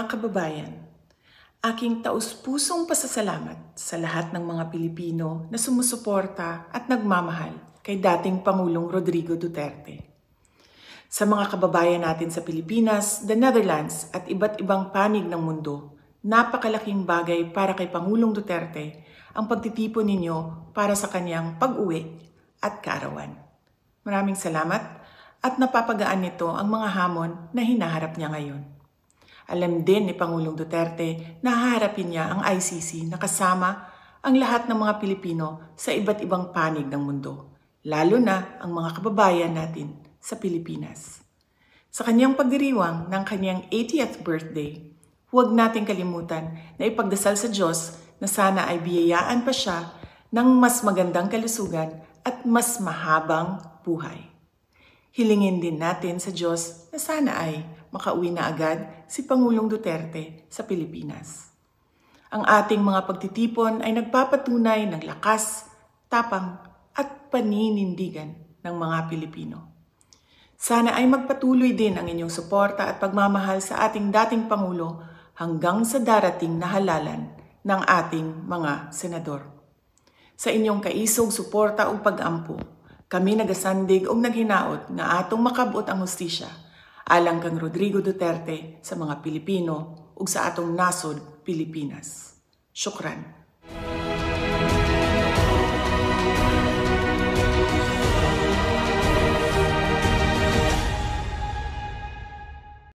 kababayan, aking taus-pusong pasasalamat sa lahat ng mga Pilipino na sumusuporta at nagmamahal kay dating Pangulong Rodrigo Duterte. Sa mga kababayan natin sa Pilipinas, the Netherlands at iba't ibang panig ng mundo, napakalaking bagay para kay Pangulong Duterte ang pagtitipon ninyo para sa kanyang pag-uwi at kaarawan. Maraming salamat at napapagaan nito ang mga hamon na hinaharap niya ngayon. Alam din ni Pangulong Duterte na haharapin niya ang ICC na kasama ang lahat ng mga Pilipino sa iba't ibang panig ng mundo, lalo na ang mga kababayan natin sa Pilipinas. Sa kanyang pagdiriwang ng kanyang 80th birthday, huwag nating kalimutan na ipagdasal sa Diyos na sana ay biyayaan pa siya ng mas magandang kalusugan at mas mahabang buhay. Hilingin din natin sa Diyos na sana ay makauwi na agad si Pangulong Duterte sa Pilipinas. Ang ating mga pagtitipon ay nagpapatunay ng lakas, tapang at paninindigan ng mga Pilipino. Sana ay magpatuloy din ang inyong suporta at pagmamahal sa ating dating Pangulo hanggang sa darating na halalan ng ating mga senador. Sa inyong kaisog, suporta o pag-ampo, kami nagasandig o naghinaot nga atong makabot ang hustisya alang kang Rodrigo Duterte sa mga Pilipino ug sa atong nasod Pilipinas. Syukran.